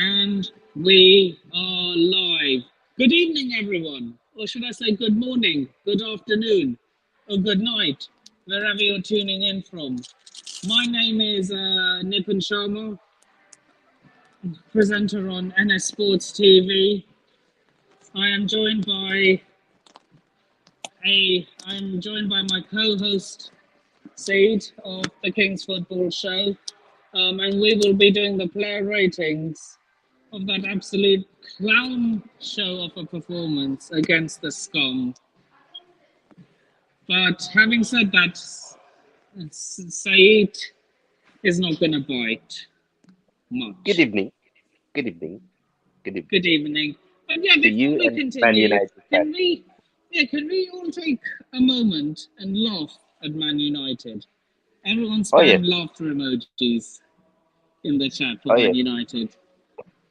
And we are live. Good evening, everyone. Or should I say good morning, good afternoon, or good night, wherever you're tuning in from. My name is Nipun Sharma, presenter on NS Sports TV. I'm joined by my co-host Sait of the King's Football Show, and we will be doing the player ratings of that absolute clown show of a performance against the scum. But having said that, Saeed is not going to bite Good much. evening. Good evening. Good Good evening evening. But yeah, to before you we and Man continue, United can fans. we, can we all take a moment and laugh at Man United? Everyone Oh yeah, spam laughter emojis in the chat for oh Man yeah. United.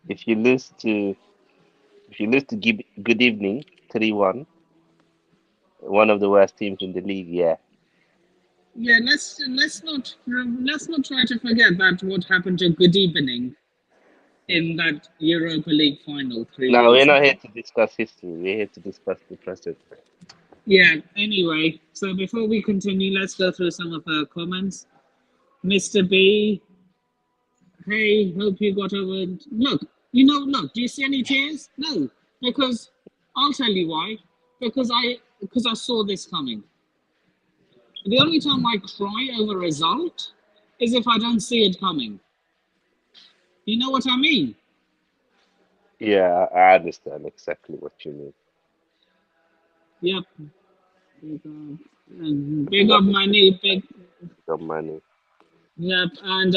If you lose to give good evening 3-1, one of the worst teams in the league. Yeah. Yeah, let's not try to forget that what happened to Good Evening in that Europa League final 3 Now we're years not here ago. to discuss history. We're here to discuss the present. Yeah. Anyway, so before we continue, let's go through some of the comments. Mr. B, hey, hope you got over. Look, look. Do you see any tears? No, because I'll tell you why. Because I saw this coming. The only time I cry over a result is if I don't see it coming. You know what I mean? Yeah, I understand exactly what you mean. Yep. Big Big up up Mr. money, big. Big up money. Yep. And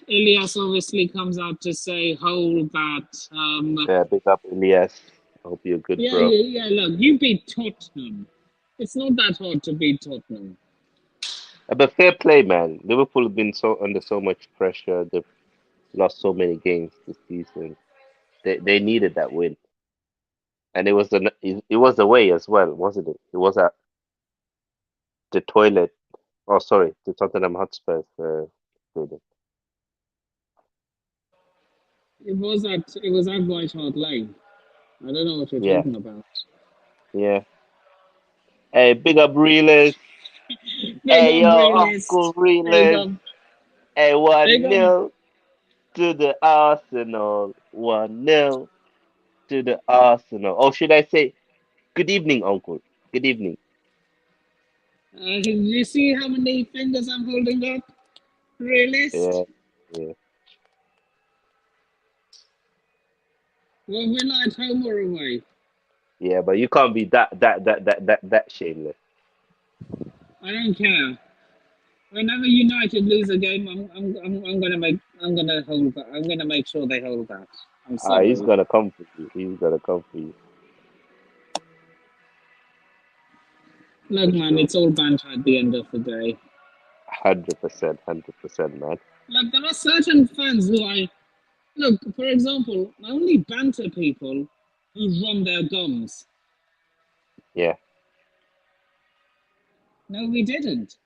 Elias obviously comes out to say, hold that. Yeah, big up Elias. I hope you're good, Yeah, bro. yeah, yeah. Look, you beat Tottenham. It's not that hard to beat Tottenham. But fair play, man. Liverpool have been so under so much pressure. They've lost so many games this season. They needed that win. And it was away as well, wasn't it? It was at the toilet. Oh, sorry, the Tottenham Hotspurs stadium. It was at White Hart Lane. I don't know what you're Yeah, talking about. yeah. Hey, big up Reelers. Big Hey, up yo, realist. Uncle Big Reelers. up, Hey, big 1 up. nil to the Arsenal. 1 nil to the Arsenal. Or should I say, good evening, Uncle. Good evening. You see how many fingers I'm holding up? Yeah, Realist. yeah. Well, we're not at home or away. Yeah, but you can't be that shameless. I don't care. Whenever United lose a game, I'm gonna hold that. I'm gonna make sure they hold that. I'm He's sorry. gonna come for you. He's gonna come for you Look, for man, sure. it's all banter at the end of the day. 100%, 100%, man. Like there are certain fans who I look. For example, I only banter people who run their gums. Yeah. No, we didn't.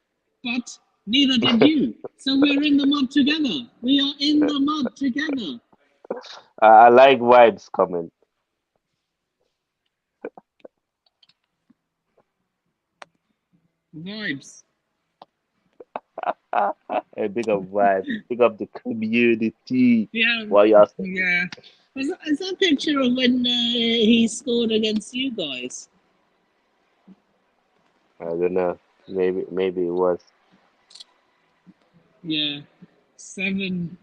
But neither did you. So we're in the mud together. We are in the mud together. I like vibes coming. Vibes. A big up vibes. Big up the community. Yeah, Why you asking me? yeah. Is that a picture of when he scored against you guys? I don't know. Maybe it was. Yeah, 7.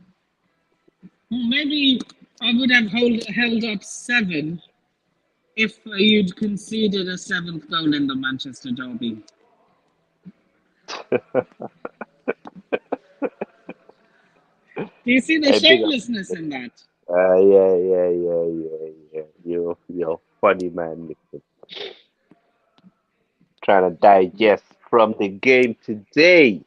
Maybe I would have held up 7 if you'd conceded a seventh goal in the Manchester derby. Do you see the A big up. shamelessness in that? Yeah. You're funny man, Nick. Trying to digest from the game today.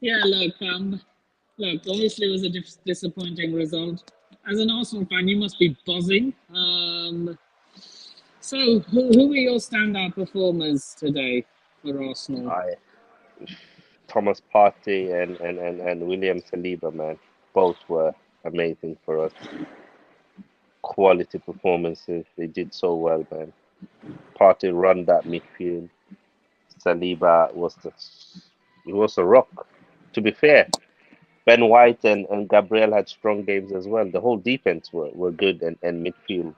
Yeah, look. Obviously, it was a disappointing result. As an Arsenal fan, you must be buzzing. So, who are your standout performers today for Arsenal? I Thomas Partey and William Saliba, man. Both were amazing for us. quality performances. They did so well, man. Partey run that midfield. Saliba was he was a rock. To be fair, Ben White and Gabriel had strong games as well. The whole defense were good and midfield.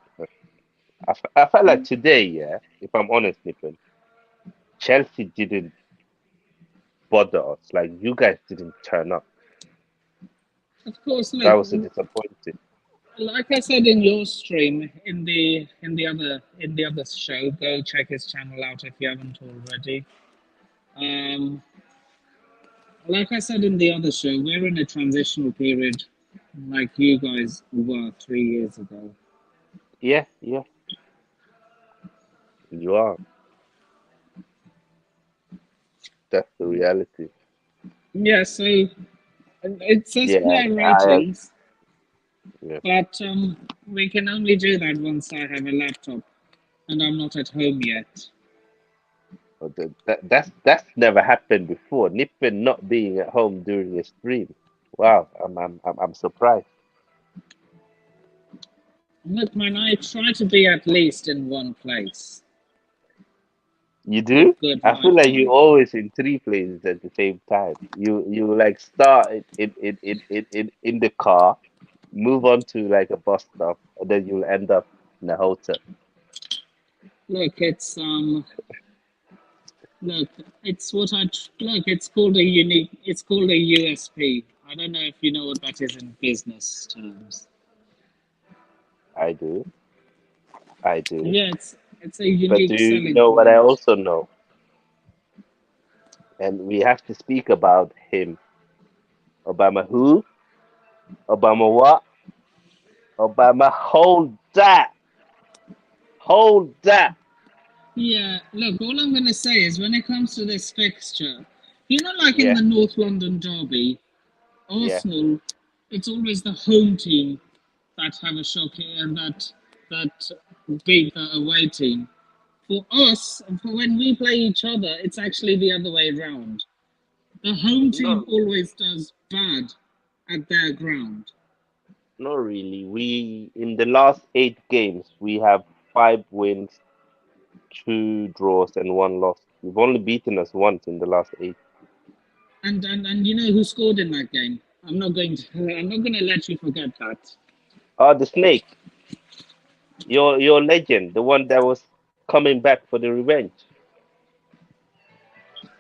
I felt like today, yeah, if I'm honest, Nippon, Chelsea didn't bother us. Like you guys didn't turn up. Of course, That look, was a disappointing. like I said in your stream, in the other show, go check his channel out if you haven't already. Um, like I said in the other show, we're in a transitional period, like you guys were 3 years ago. Yeah, yeah, you are. That's the reality. Yeah, so it says Yeah, player I ratings, yeah. but we can only do that once I have a laptop and I'm not at home yet. That's never happened before. Nippon not being at home during a stream. Wow, I'm surprised. Look, man, I try to be at least in one place You with do? good I feel like Wi-Fi. you're always in three places at the same time. You like start in the car, move on to like a bus stop, and then you'll end up in a hotel. Look, look, it's what look. It's called a unique. It's called a USP. I don't know if you know what that is in business terms. I do, I do. Yeah, it's a But do unique you selling know what I point. also know? And we have to speak about him. Obama who? Obama what? Obama hold that. Hold that. Yeah, look, all I'm going to say is when it comes to this fixture, like in Yeah, the North London Derby, yeah. Arsenal, it's always the home team that have a shock and that beat the away team. For us, for when we play each other, it's actually the other way around. The home team No, always does bad at their ground. not really. We in the last 8 games we have 5 wins, 2 draws, and 1 loss. You've only beaten us once in the last 8. And you know who scored in that game? I'm not going to let you forget that. Oh, the snake, your legend, the one that was coming back for the revenge.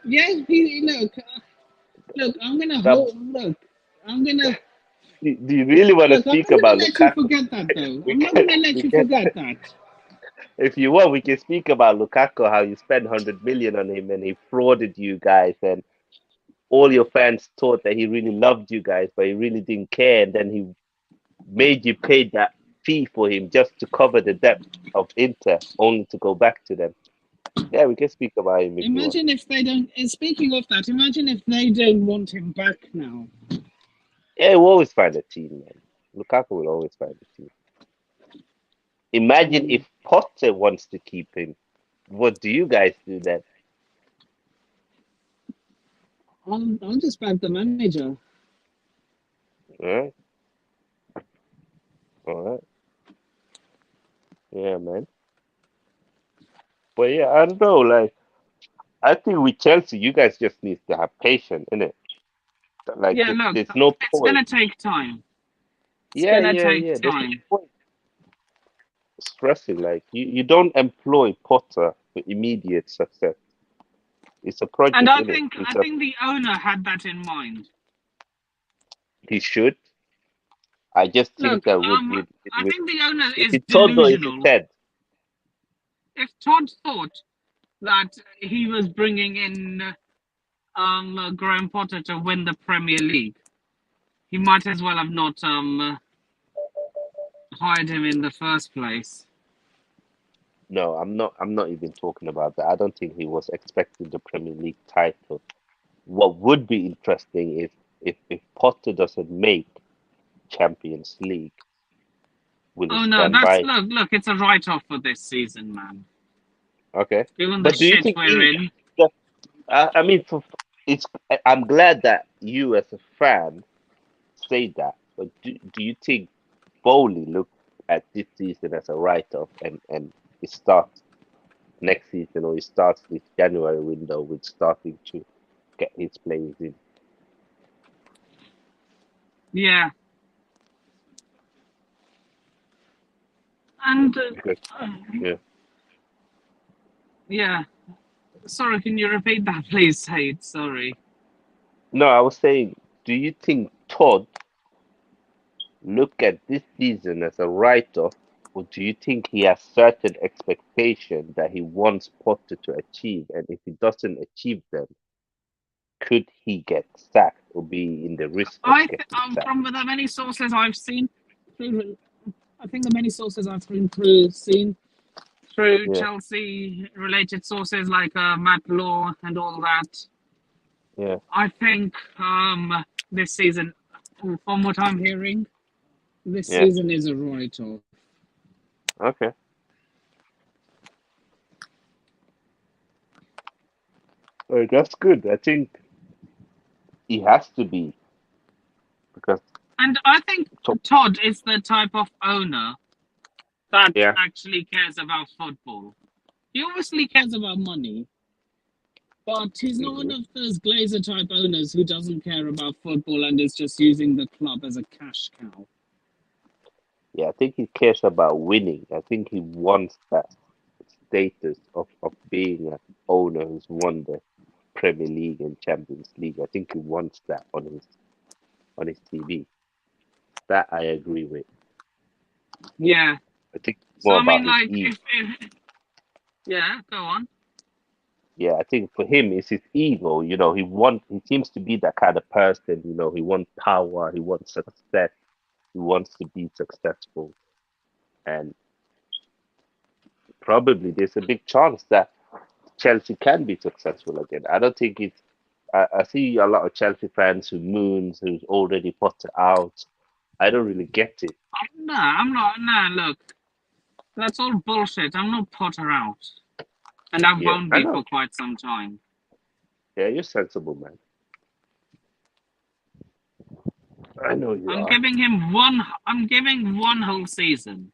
Yeah, look, I'm gonna That hold. Look, I'm gonna do you really want to look. I'm speak not gonna about let you Lukaku? forget that, though. We I'm not can, gonna let we you can. forget that. If you want, we can speak about Lukaku, how you spent 100 million on him and he frauded you guys, and all your fans thought that he really loved you guys, but he really didn't care, and then he made you pay that fee for him just to cover the debt of Inter, only to go back to them. Yeah, we can speak about him if you want. Imagine if they don't. Speaking of that, imagine if they don't want him back now. Yeah, we'll always find a team, man. Lukaku will always find a team. Imagine Mm. if Potter wants to keep him. What do you guys do then? I'll just back the manager. All right, all right, yeah, man. But yeah, I don't know. Like, I think with Chelsea, you guys just need to have patience, innit? Like, Yeah, look, there's no it's point. gonna take time. It's Yeah, gonna yeah, take yeah. There's no time. point stressing. Like, you don't employ Potter for immediate success. It's a And project, I innit? think I It's a think the owner had that in mind. he should. I just think Look, that I think the owner is is it Todd or is it delusional. Ted? If Todd thought that he was bringing in Graham Potter to win the Premier League, he might as well have not hired him in the first place. No, I'm not even talking about that. I don't think he was expecting the Premier League title. What would be interesting is if Potter doesn't make Champions League, will he Oh no, stand that's by him? look, it's a write-off for this season, man. Okay. Given the But do you shit think we're in, I mean, it's I'm glad that you as a fan say that. But do you think Bowley looked at this season as a write-off, and it starts next season, or it starts this January window with starting to get his players in. Yeah, and Because yeah, yeah. Sorry, can you repeat that, please, Said? Sorry. no, I was saying, do you think Todd look at this season as a write-off, or do you think he has certain expectation that he wants Potter to achieve, and if he doesn't achieve them, could he get sacked or be in the risk of getting sacked? From the many sources I've seen, through, I think the many sources I've seen through Yeah, Chelsea related sources like Matt Law and all that. yeah, I think this season, from what I'm hearing, this yeah. season is a write-off. Okay, that's good. I think he has to be because And I think top. Todd is the type of owner that Yeah, actually cares about football. He obviously cares about money, but he's not one hmm of those Glazer type owners who doesn't care about football and is just using the club as a cash cow. yeah. I think he cares about winning. I think he wants that status of being an owner who's won the Premier League and Champions League. I think he wants that on his TV. That I agree with. Yeah. I think So more I about mean, his like, ego. if yeah, go on. Yeah, I think for him it's his ego. He seems to be that kind of person. He wants power. He wants success. He wants to be successful, and probably there's a big chance that Chelsea can be successful again. I don't think it's. I see a lot of Chelsea fans who moons, who's already put it out. I don't really get it. No, I'm not. No, look, that's all bullshit. I'm not Potter out, and I Yeah, won't I be know. for quite some time. Yeah, you're sensible, man. I know you I'm are. giving him one. I'm giving one whole season,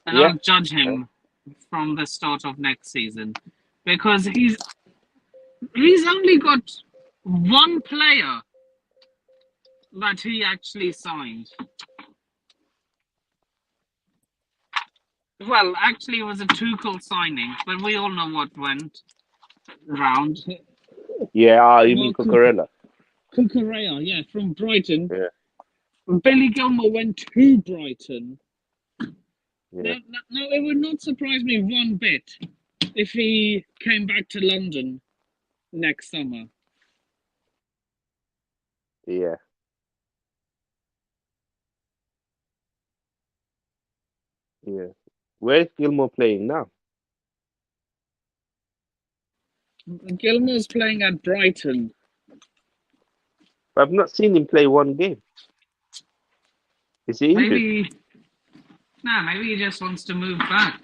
and Yeah. I'll judge Uh, him from the start of next season, because he's only got one player that he actually signed. Well, actually, it was a Tuchel signing, but we all know what went round. yeah. You mean Well, Cucurella? Cucurella, yeah, from Brighton. Yeah. Billy Gilmore went to Brighton. Yeah. Now, it would not surprise me one bit if he came back to London next summer. Yeah. Yeah. Where is Gilmore playing now? Gilmore's playing at Brighton. I've not seen him play one game. Is he injured? Maybe, nah, maybe he just wants to move back.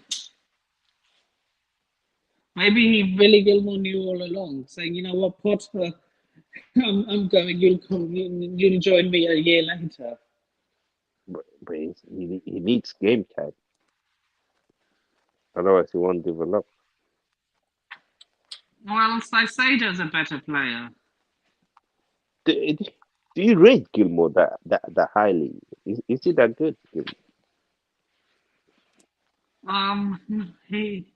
Maybe Billy Gilmore knew all along, saying, you know what, Potter, I'm going. You'll come. You'll join me a year later. But he needs game time. Otherwise, he won't develop. Well, Saisaito's a better player. Do, do you rate Gilmore that highly? Is he that good, Gilmore? He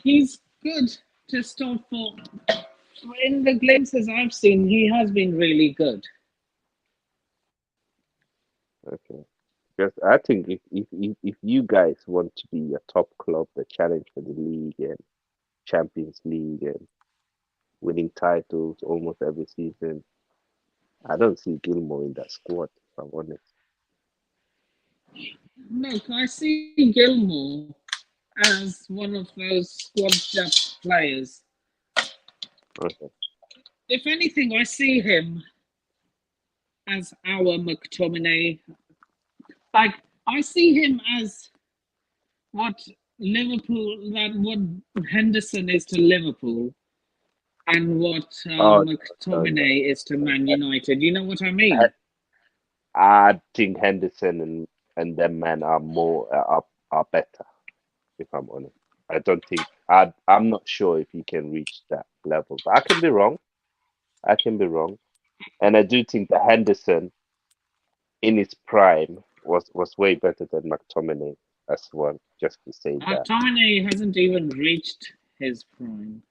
he's good to start for. In the glimpses I've seen, he has been really good. Okay. Because I think if you guys want to be a top club that challenge for the league and Champions League and winning titles almost every season, I don't see Gilmore in that squad, if I'm honest. Look, I see Gilmore as one of those squad depth players. Okay. If anything, I see him as our McTominay. Like I see him as what what Henderson is to Liverpool, and what Oh, no, no, McTominay is to no. Man United. You know what I I, mean? I think Henderson and and them man are more are better. If I'm honest, I don't think I'm not sure if he can reach that level, but I can be wrong. I can be wrong, and I do think that Henderson in his prime was way better than McTominay as well. Just to say that, McTominay hasn't even reached his prime.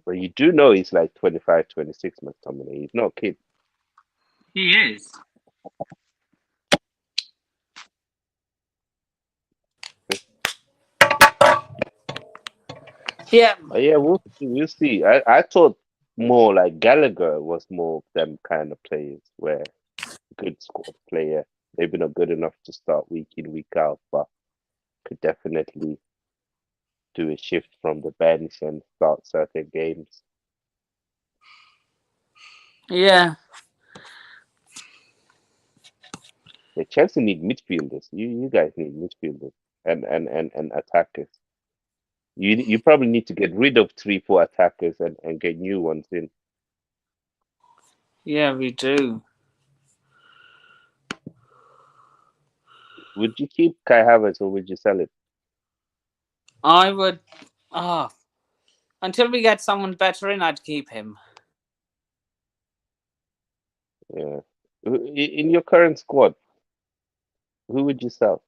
but you do know he's like 25, 26. McTominay, he's not a kid. He is. Yeah. But yeah, we'll see. We'll see. I thought more like Gallagher was more of them kind of players where good squad player, maybe not good enough to start week in, week out, but could definitely do a shift from the bench and start certain games. Yeah. Yeah, Chelsea need midfielders. You guys need midfielders and attackers. You probably need to get rid of 3, 4 attackers and get new ones in. Yeah, we do. Would you keep Kai Havertz or would you sell it? I would. Ah, until we get someone better in, I'd keep him. Yeah. In your current squad, who would you sell?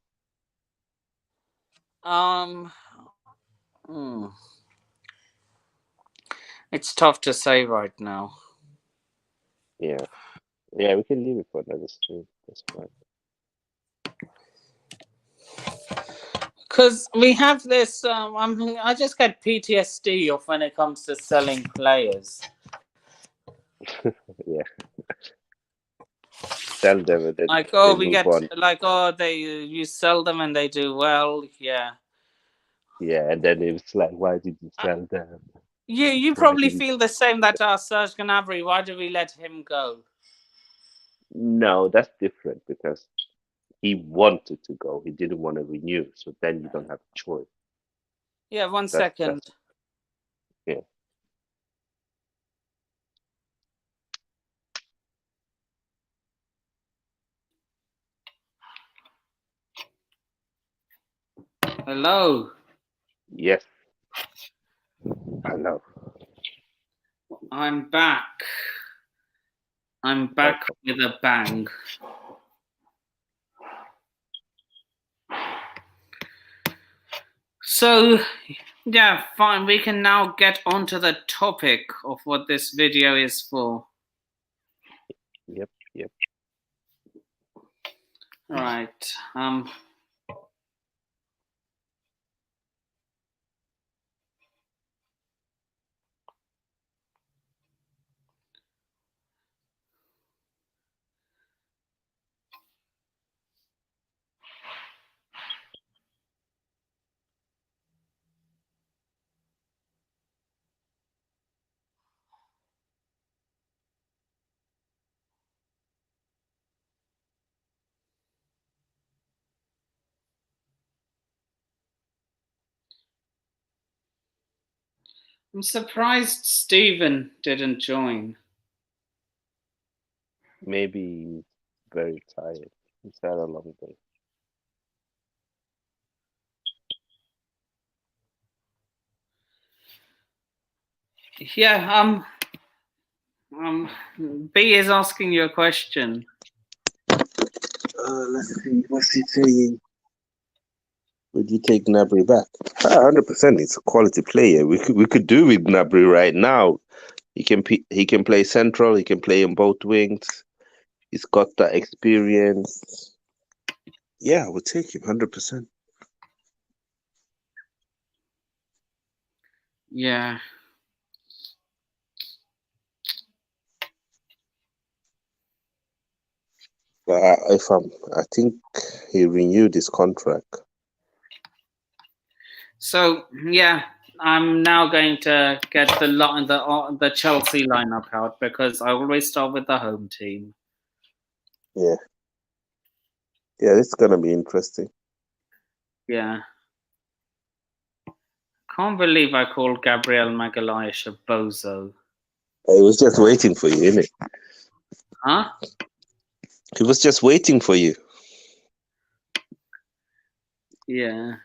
Um, hmm. It's tough to say right now. Yeah. Yeah, we can leave it for another stream. That's fine. Because we have this. I just get PTSD of when it comes to selling players. Yeah. Sell them and then Like, oh, they we move get on. like, oh, they you sell them and they do well. Yeah. Yeah, and then it's like, why did you sell them? You Why probably did you? feel the same that Serge Gnabry. Why did we let him go? No, that's different because he wanted to go. He didn't want to renew. So then you don't have a choice. Yeah, one That's second. yeah. Hello. Yes, I know. I'm back. I'm back Okay. with a bang. So, yeah, fine. We can now get onto the topic of what this video is for. Yep, yep. All right. I'm surprised Stephen didn't join. Maybe he's very tired. He's had a long day. Yeah. B is asking you a question. Let's see. What's he saying? Would you take Gnabry back? 100%. It's a quality player. We could do with Gnabry right now. He can play central. He can play in both wings. He's got that experience. Yeah, I would take him 100%. Yeah. But I think he renewed his contract. So yeah, I'm now going to get the Chelsea lineup out because I always start with the home team. Yeah. Yeah, it's gonna be interesting. Yeah. Can't believe I called Gabriel Magalhaes a bozo. He was just waiting for you, innit? Huh? He was just waiting for you. Yeah.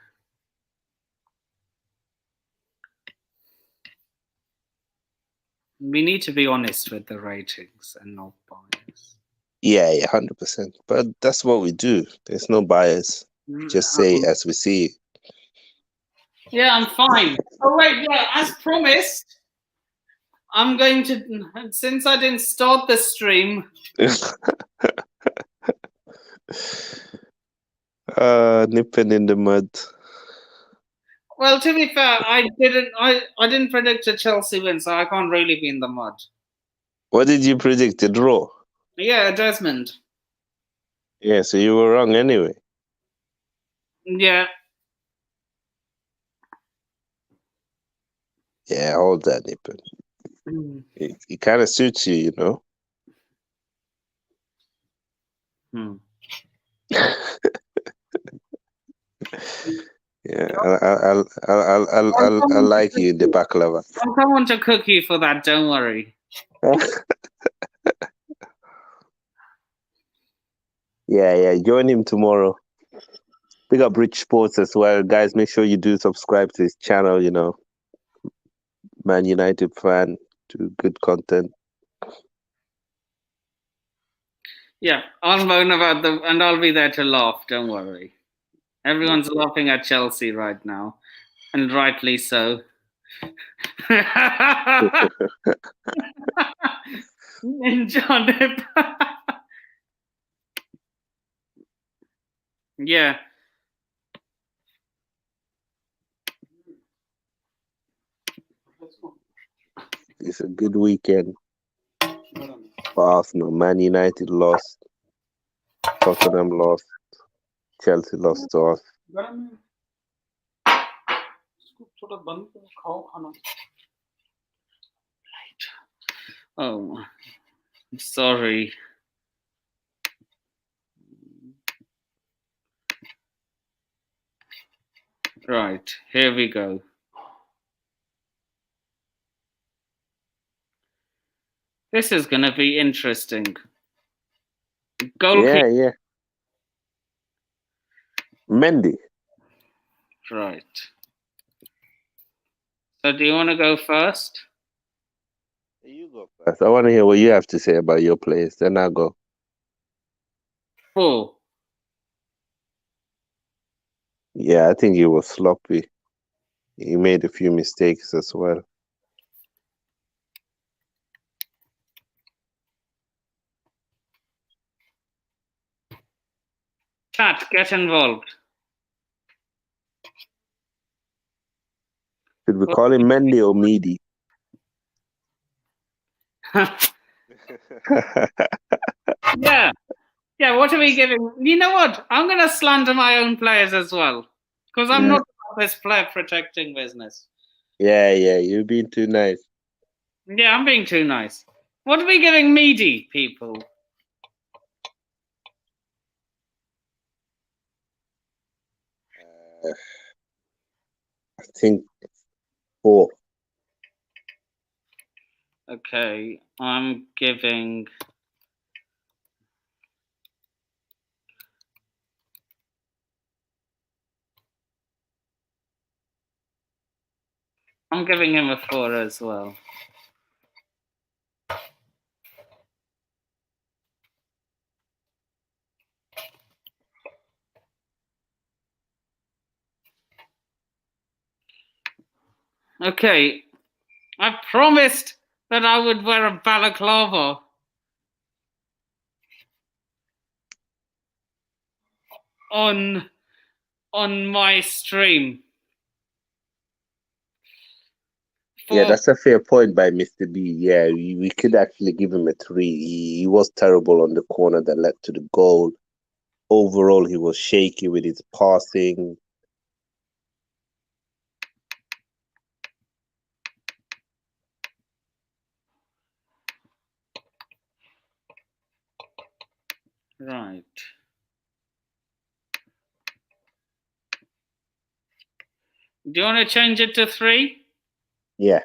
We need to be honest with the ratings and not biased. Yeah, yeah, 100%. But that's what we do. There's no bias. Just say as we see it. Yeah, I'm fine. Oh wait, yeah, as promised, I'm going to, since I didn't start the stream. Nipping in the mud. Well, to be fair, I didn't predict a Chelsea win, so I can't really be in the mud. What did you predict? A draw? Yeah, Desmond. Yeah, so you were wrong anyway. Yeah. Yeah, hold that, Nippon. It kind of suits you, you know. Yeah, I like you in the baklava. I'll come on to cook you for that. Don't worry. Yeah. Join him tomorrow. Pick up Rich Sports as well, guys. Make sure you do subscribe to his channel. You know, Man United fan, do good content. Yeah, I'll moan about them, and I'll be there to laugh. Don't worry. Everyone's laughing at Chelsea right now, and rightly so. Ninja. Yeah. It's a good weekend for Arsenal. Man United lost. Tottenham lost. Chelsea lost to us. Oh, sorry. Right, here we go. This is going to be interesting. Goalkeeper. Yeah. Mendy. Right. So, do you want to go first? You go first. I want to hear what you have to say about your players. Then I'll go. 4. Yeah, I think he was sloppy. He made a few mistakes as well. Chat, get involved. Should we call him Mendy or Meady? Yeah. Yeah, what are we giving? You know what? I'm going to slander my own players as well. Because I'm not about this player protecting business. Yeah, you're being too nice. Yeah, I'm being too nice. What are we giving Meady, people? I think 4. Okay, I'm giving... I'm giving him a 4 as well. Okay, I promised that I would wear a balaclava on my stream. Yeah, that's a fair point by Mr. B. Yeah, we could actually give him a 3. He was terrible on the corner that led to the goal. Overall, he was shaky with his passing. Right. Do you want to change it to 3? Yeah.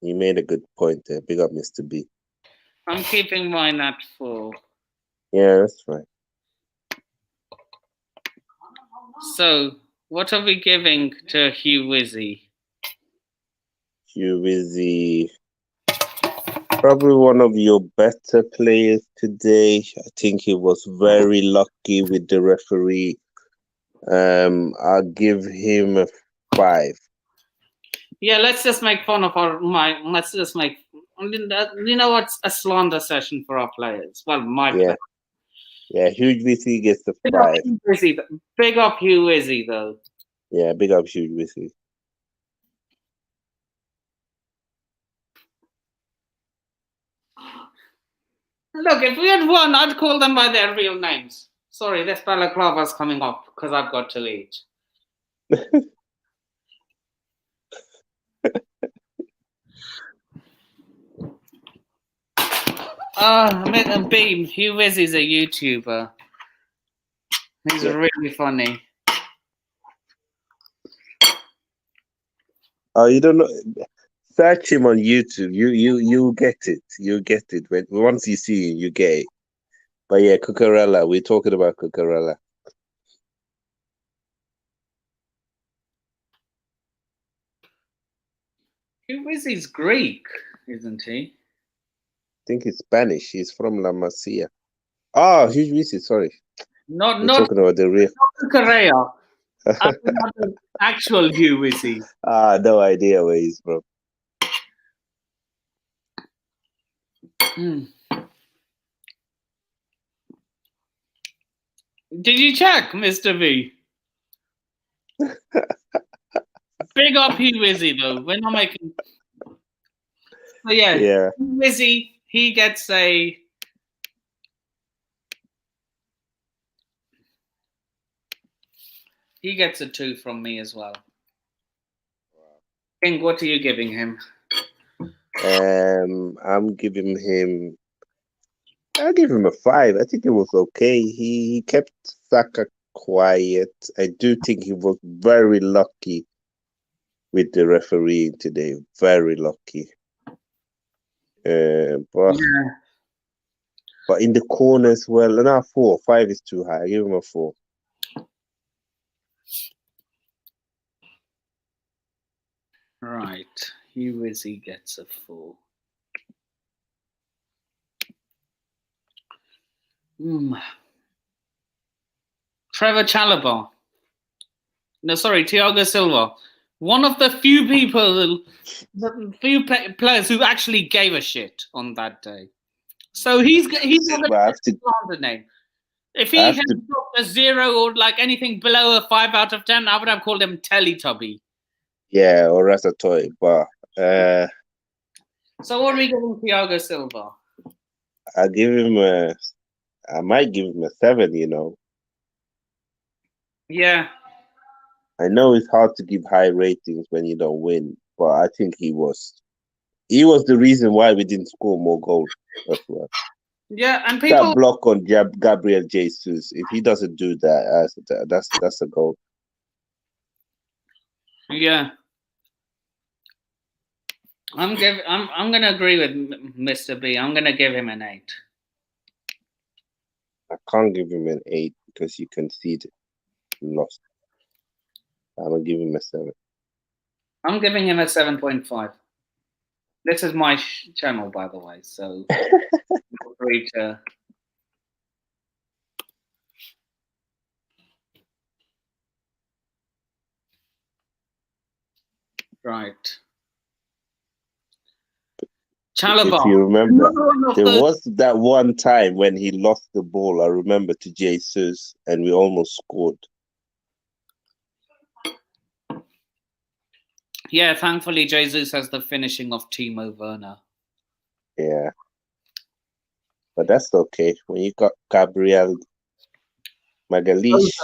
You made a good point there. Big up, Mr. B. I'm keeping mine at 4. Yeah, that's right. So, what are we giving to Hugh Wizzy? Hugh Wizzy, probably one of your better players today. I think he was very lucky with the referee. I'll give him a 5. Yeah, let's just make fun of let's just make. You know what's a slander session for our players? Well, my Yeah, players. yeah. Hugh Wizzy gets a Big up 5. Hugh Wizzy. Big up Hugh Wizzy, though. Yeah, big up Hugh Wizzy. Look, if we had won, I'd call them by their real names. Sorry, this balaclava's coming off because I've got to eat. Beam, Hugh Wizzy's a YouTuber. He's really funny. Oh, you don't know? Search him on YouTube. You get it. You get it. When once you see him, you get it. But yeah, Cucurella. We're talking about Cucurella. Hugh Wizzy's Greek, isn't he? I think he's Spanish. He's from La Masia. Oh, Hugh Wizzy. Sorry, Not we're talking about the real. Correa. I'm not the actual Hugh Wizzy. No idea where he's from. Did you check, Mr. V? Big up Hugh Wizzy, though. We're not making. Oh yeah, Yeah. Wizzy. He gets a. He gets a 2 from me as well. King, what are you giving him? I'm giving him. I'll give him a 5. I think it was okay. He kept Saka quiet. I do think he was very lucky with the referee today. Very lucky. But in the corners, well, now 4. 5 is too high. I give him a 4. Right. Hugh Wizzy gets a 4. Trevor Chalobah. No, sorry, Thiago Silva. One of the few people, players who actually gave a shit on that day. So he's not going to slander name. If he had dropped a 0 or like anything below a 5 out of 10, I would have called him Teletubby. Yeah, or Ratatouille, but so what are we giving Thiago Silva? I might give him a 7, you know. Yeah. I know it's hard to give high ratings when you don't win, but I think he was the reason why we didn't score more goals as well. Yeah, and people that block on Gabriel Jesus, if he doesn't do that, that's a goal. Yeah. I'm gonna agree with Mr. B. I'm gonna give him an 8. I can't give him an 8 because you conceded, lost. I'm gonna give him a 7. I'm giving him a 7.5. This is my channel, by the way, so feel free to. Right. Chalobah. If you remember, there was that one time when he lost the ball, I remember, to Jesus, and we almost scored. Yeah, thankfully Jesus has the finishing of Timo Werner. Yeah. But that's okay. When you got Gabriel Magalhaes.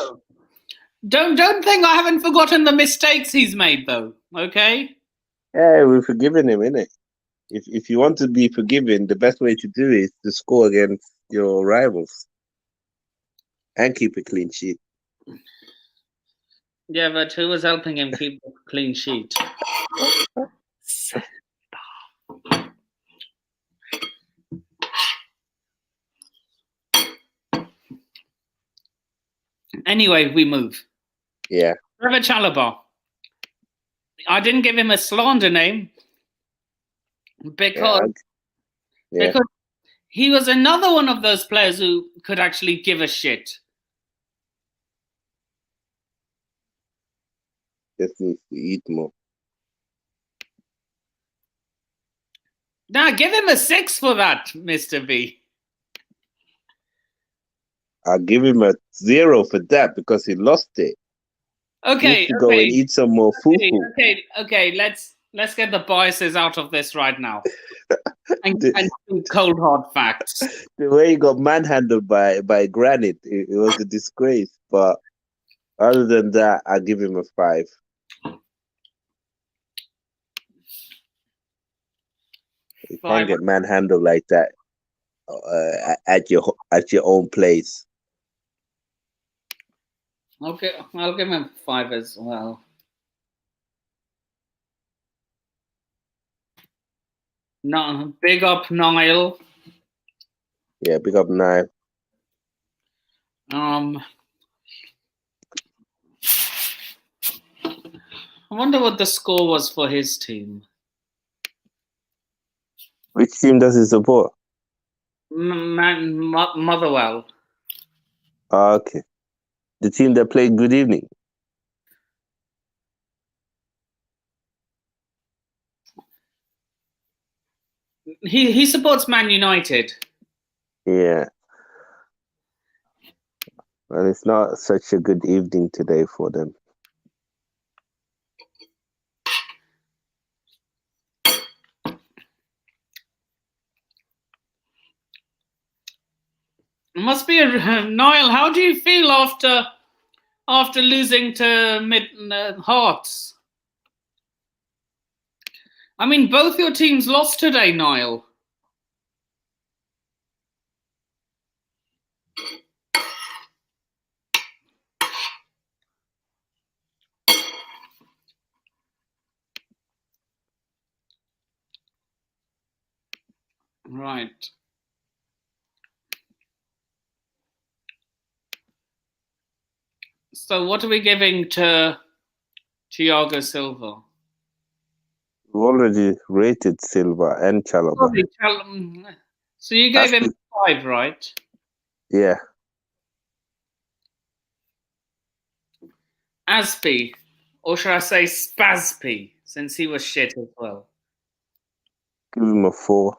Don't think I haven't forgotten the mistakes he's made, though. Okay? Yeah, we're forgiving him, innit? If you want to be forgiven, the best way to do it is to score against your rivals and keep a clean sheet. Yeah, but who was helping him keep a clean sheet? Anyway, we move. Yeah. Trevor Chalobah. I didn't give him a slander name because Yeah. he was another one of those players who could actually give a shit. Just needs to eat more. Now, give him a 6 for that, Mr. B. I'll give him a 0 for that because he lost it. He needs to go and eat some more fufu. Okay. Let's get the biases out of this right now. and cold hard facts. The way he got manhandled by Granite, it was a disgrace. But other than that, I'll give him a 5. You can't get manhandled like that at your own place. Okay, I'll give him 5 as well. No, big up Niall. Yeah, big up Niall. I wonder what the score was for his team. Which team does he support? Motherwell. Okay. The team that played Good Evening. He supports Man United. Yeah. Well, it's not such a good evening today for them. It must be Niall. How do you feel after losing to Hearts? I mean, both your teams lost today, Niall. Right. So what are we giving to Thiago Silva? We've already rated Silva and Chalobah. So you gave him 5, right? Yeah. Aspie, or should I say Spazpi, since he was shit as well. Give him a 4.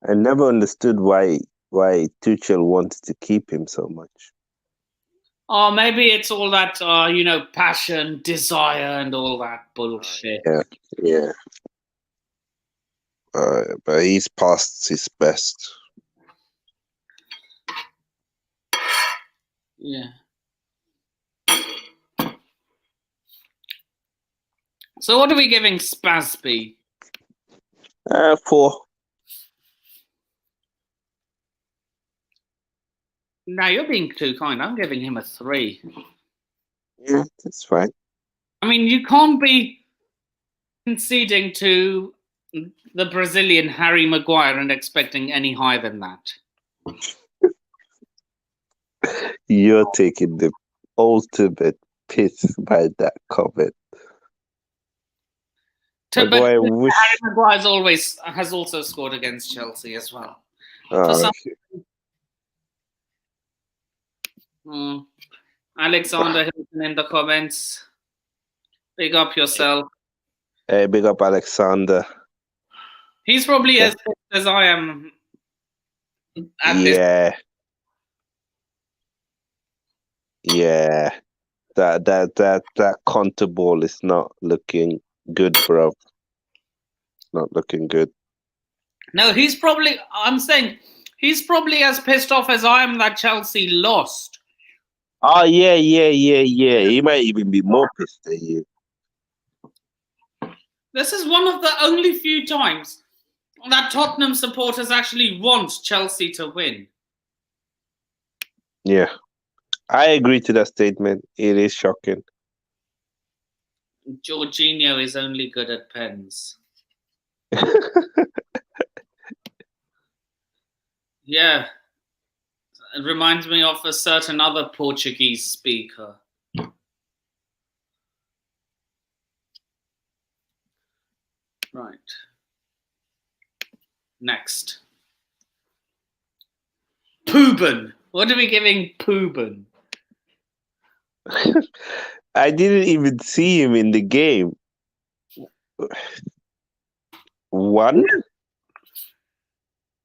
I never understood why Tuchel wanted to keep him so much. Oh, maybe it's all that, passion, desire, and all that bullshit. Yeah. But he's past his best. Yeah. So what are we giving Spazby? 4. Now you're being too kind. I'm giving him a 3. Yeah, that's fine. I mean, you can't be conceding to the Brazilian Harry Maguire and expecting any higher than that. You're taking the ultimate piss by that comment. But Harry Maguire has also scored against Chelsea as well. Alexander Hilton in the comments. Big up yourself. Hey, big up Alexander. He's probably as pissed as I am. Yeah. That counter ball is not looking good, bro. Not looking good. No, I'm saying he's probably as pissed off as I am that Chelsea lost. Oh, yeah. He might even be more pissed than you. This is one of the only few times that Tottenham supporters actually want Chelsea to win. Yeah. I agree to that statement. It is shocking. Jorginho is only good at pens. Yeah. It reminds me of a certain other Portuguese speaker. Right. Next. Pooban. What are we giving Pooban? I didn't even see him in the game. 1?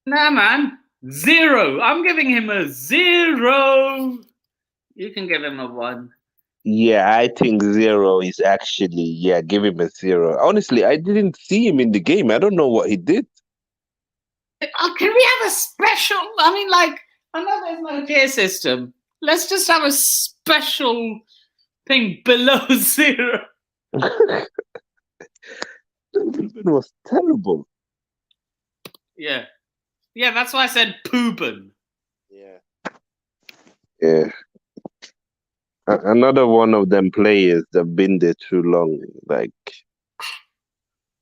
Nah, man. 0. I'm giving him a 0. You can give him a 1. Yeah, I think 0 is actually, give him a 0. Honestly, I didn't see him in the game. I don't know what he did. Can we have a special? I mean, like, I know there's no tier system. Let's just have a special thing below 0. It was terrible. Yeah. Yeah, that's why I said Pooban. Yeah. Another one of them players that been there too long. Like,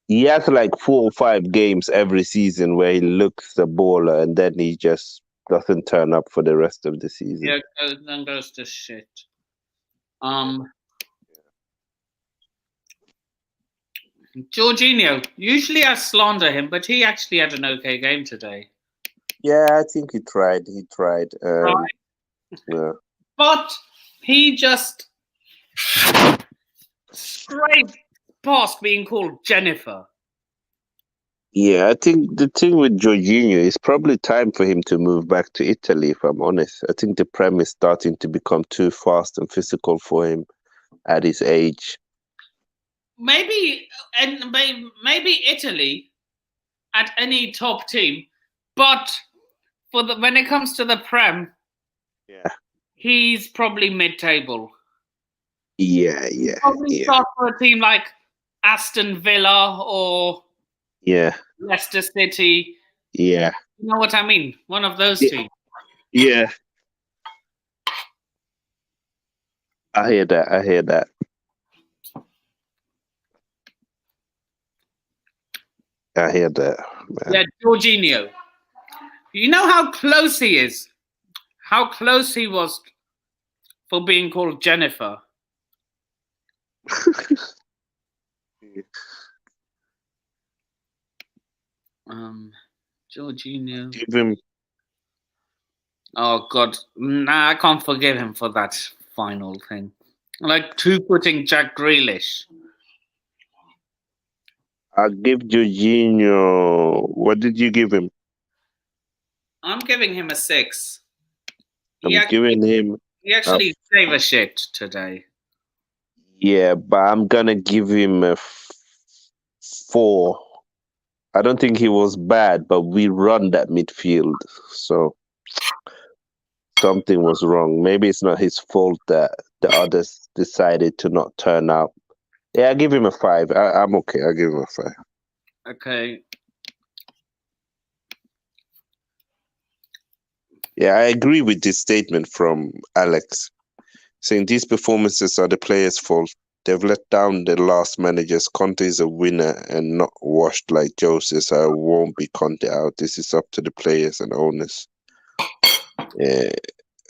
he has like 4 or 5 games every season where he looks a baller and then he just doesn't turn up for the rest of the season. Yeah, then goes to shit. Jorginho. Usually I slander him, but he actually had an okay game today. Yeah, I think he tried. Right. Yeah. But he just straight past being called Jennifer. Yeah, I think the thing with Jorginho is probably time for him to move back to Italy, if I'm honest. I think the Prem is starting to become too fast and physical for him at his age. Maybe Italy at any top team, but when it comes to the Prem, he's probably mid-table. Yeah. Probably start for a team like Aston Villa or Leicester City. Yeah. You know what I mean? One of those teams. Yeah. I hear that. Man. Yeah, Jorginho. You know how close he is? How close he was for being called Jennifer. Jorginho. Give him. Oh God, nah, I can't forgive him for that final thing. Like putting Jack Grealish. I'll give Jorginho. What did you give him? I'm giving him a 6. Giving him. He actually gave a shit today. Yeah, but I'm gonna give him a 4. I don't think he was bad, but we run that midfield, so something was wrong. Maybe it's not his fault that the others decided to not turn out. Yeah, I give him a 5. I'm okay. I give him a 5. Okay. Yeah, I agree with this statement from Alex, saying these performances are the players' fault. They've let down the last managers. Conte is a winner and not washed like Jose, so I won't be Conte out. This is up to the players and owners.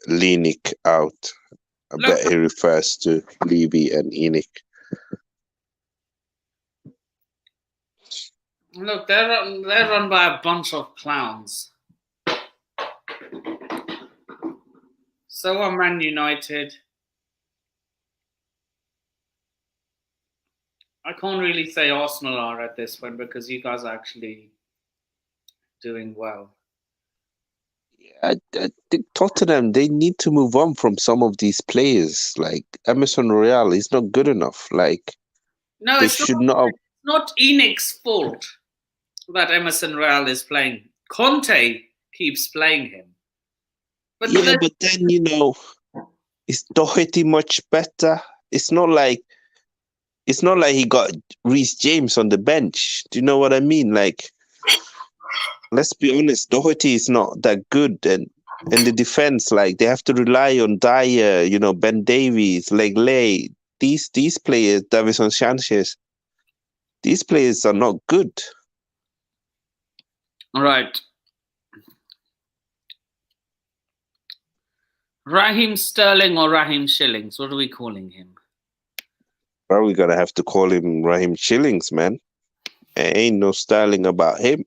Linik out. I bet he refers to Levy and Enoch. Look, they're run by a bunch of clowns. So are Man United. I can't really say Arsenal are at this point because you guys are actually doing well. I think Tottenham, they need to move on from some of these players. Like Emerson Royale, he's not good enough. Like, no, it's not Enoch's fault that Emerson Royale is playing. Conte keeps playing him. But then, is Doherty much better? It's not like he got Reece James on the bench. Do you know what I mean? Like, let's be honest, Doherty is not that good, and the defense, like, they have to rely on Dyer, Ben Davies, Legley. These players, Davison Sanchez, these players are not good. All right. Raheem Sterling or Raheem Shillings? What are we calling him? Probably gonna have to call him Raheem Shillings, man. Ain't no styling about him.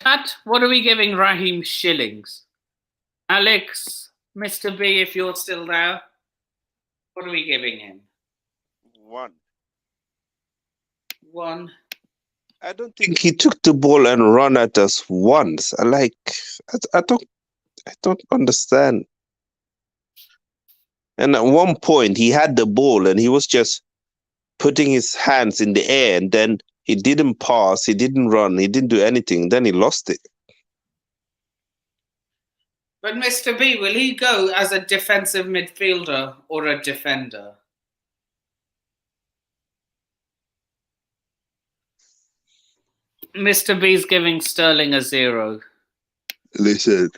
Kat, what are we giving Raheem Shillings? Alex, Mr. B, if you're still there, what are we giving him? 1. 1. I don't think he took the ball and run at us once. I don't understand. And at one point he had the ball and he was just putting his hands in the air, and then he didn't pass, he didn't run, he didn't do anything. Then he lost it. But Mr. B, will he go as a defensive midfielder or a defender? Mr. B's giving Sterling a 0. Listen,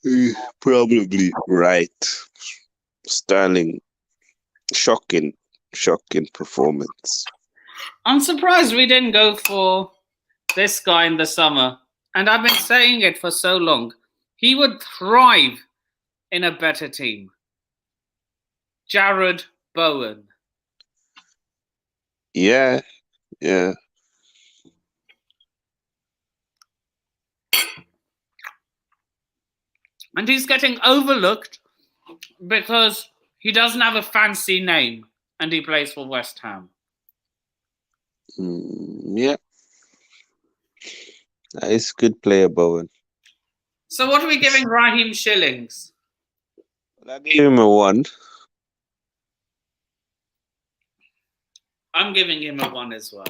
he's probably right. Sterling, shocking performance. I'm surprised we didn't go for this guy in the summer. And I've been saying it for so long. He would thrive in a better team. Jared Bowen. Yeah. And he's getting overlooked because he doesn't have a fancy name and he plays for West Ham. Yeah. He's a good player, Bowen. So what are we giving Raheem Shillings? I gave him a 1. I'm giving him a 1 as well.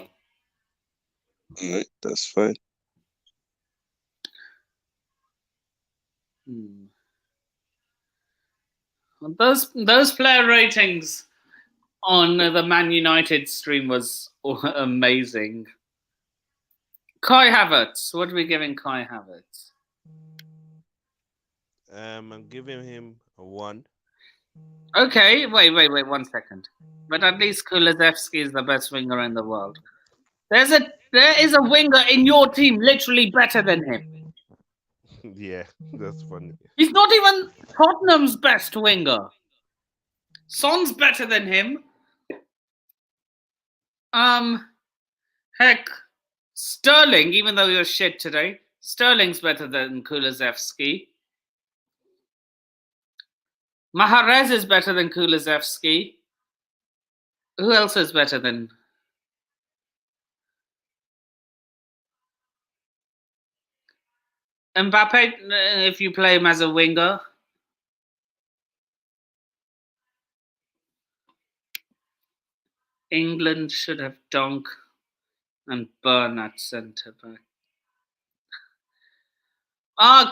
Alright, that's fine. Those player ratings on the Man United stream was amazing. Kai Havertz. What are we giving Kai Havertz? I'm giving him a 1. Okay, wait 1 second. But at least Kulusevski is the best winger in the world. There is a winger in your team literally better than him. Yeah, that's funny. He's not even Tottenham's best winger. Son's better than him. Heck, Sterling, even though you're shit today, Sterling's better than Kulusevski. Mahrez is better than Kulusevski. Who else is better than? Mbappe, if you play him as a winger. England should have Donk and Burn at centre back.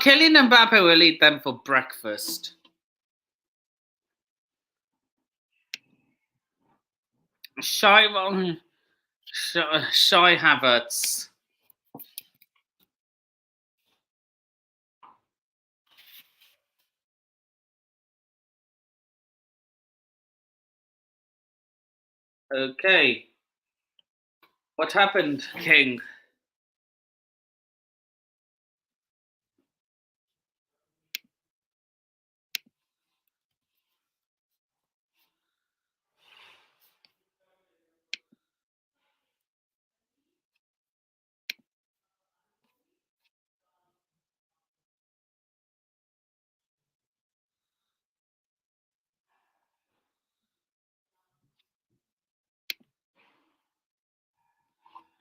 Kylian Mbappe will eat them for breakfast. Shy Havertz. Okay. What happened, King?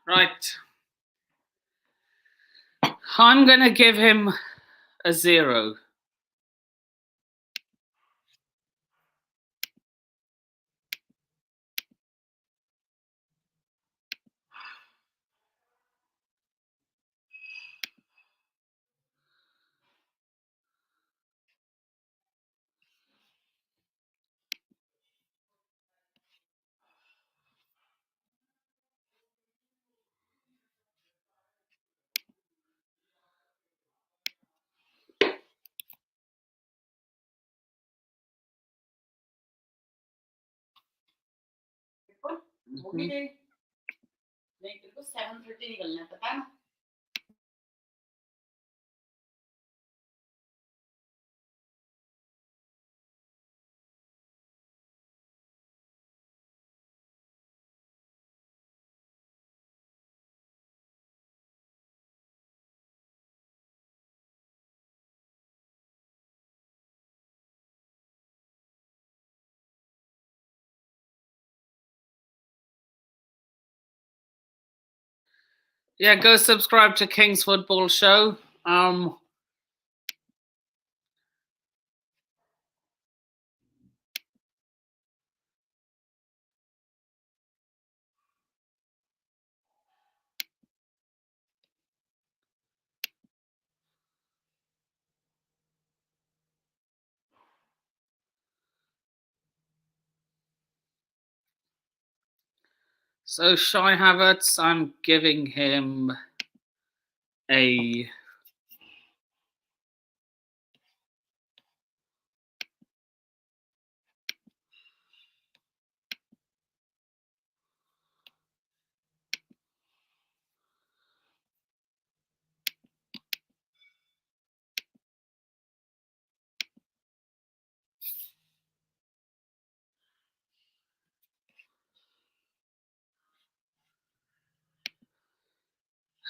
Right. I'm going to give him a 0. Yeah, go subscribe to King's Football Show. So Shai Havertz, I'm giving him a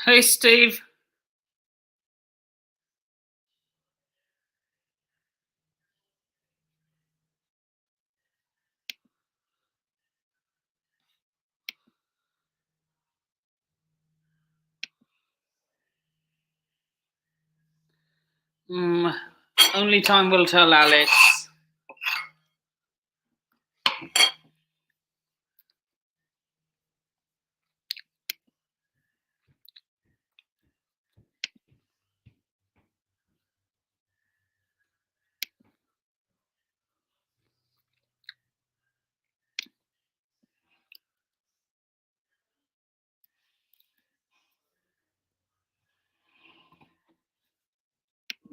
Hey Steve. Only time will tell, Alex.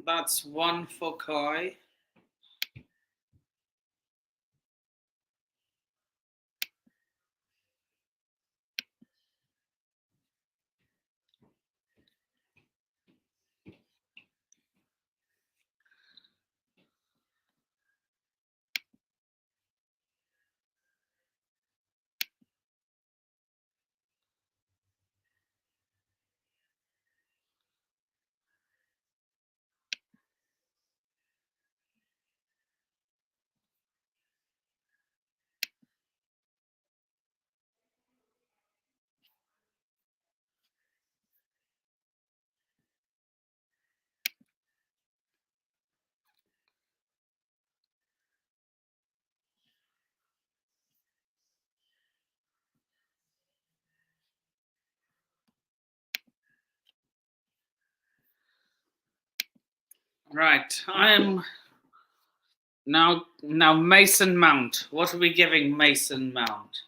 That's one for Kai. Right, I am now Mason Mount. What are we giving Mason Mount?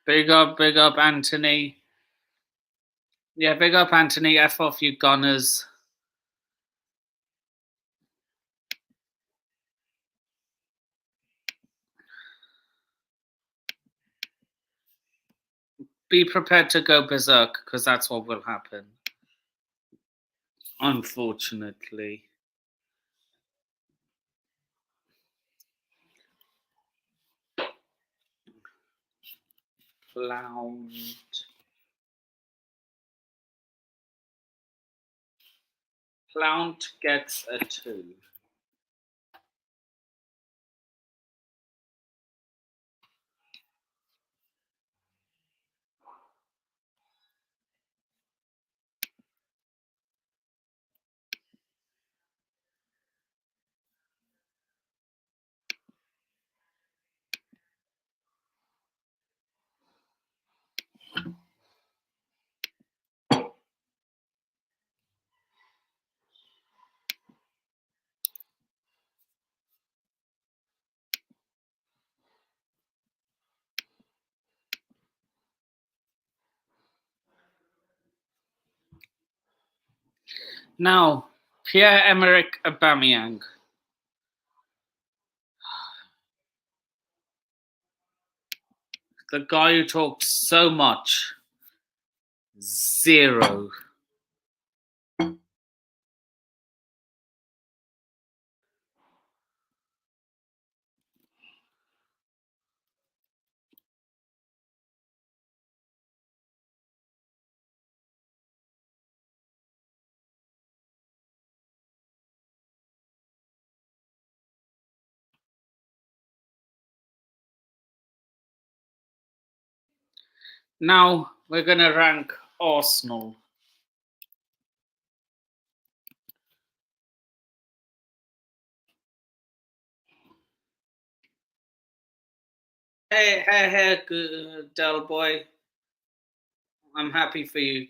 Big up, Anthony. Yeah, big up, Anthony. F off, you Gunners. Be prepared to go berserk, because that's what will happen. Unfortunately. Plount gets a 2. Now, Pierre-Emerick Aubameyang. The guy who talks so much. 0. Now we're going to rank Arsenal. Hey, Del boy. I'm happy for you.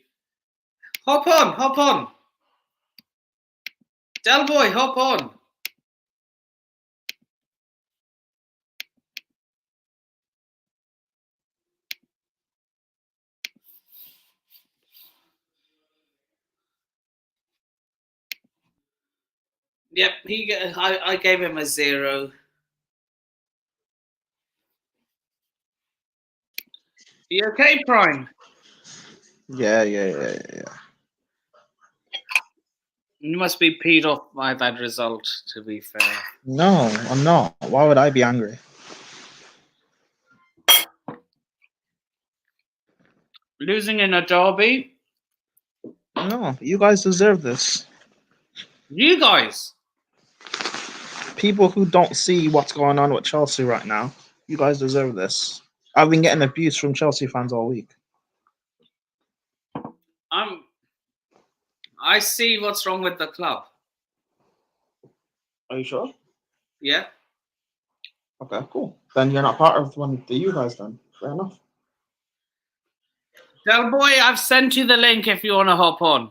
Hop on. Del boy, hop on. Yep, I gave him a 0. You okay, Prime? Yeah. You must be peed off by that result, to be fair. No, I'm not. Why would I be angry? Losing in a derby? No, you guys deserve this. You guys? People who don't see what's going on with Chelsea right now, you guys deserve this. I've been getting abuse from Chelsea fans all week. I see what's wrong with the club. Are you sure? Yeah. Okay, cool. Then you're not part of one of the you guys then. Fair enough. Del boy, I've sent you the link if you want to hop on.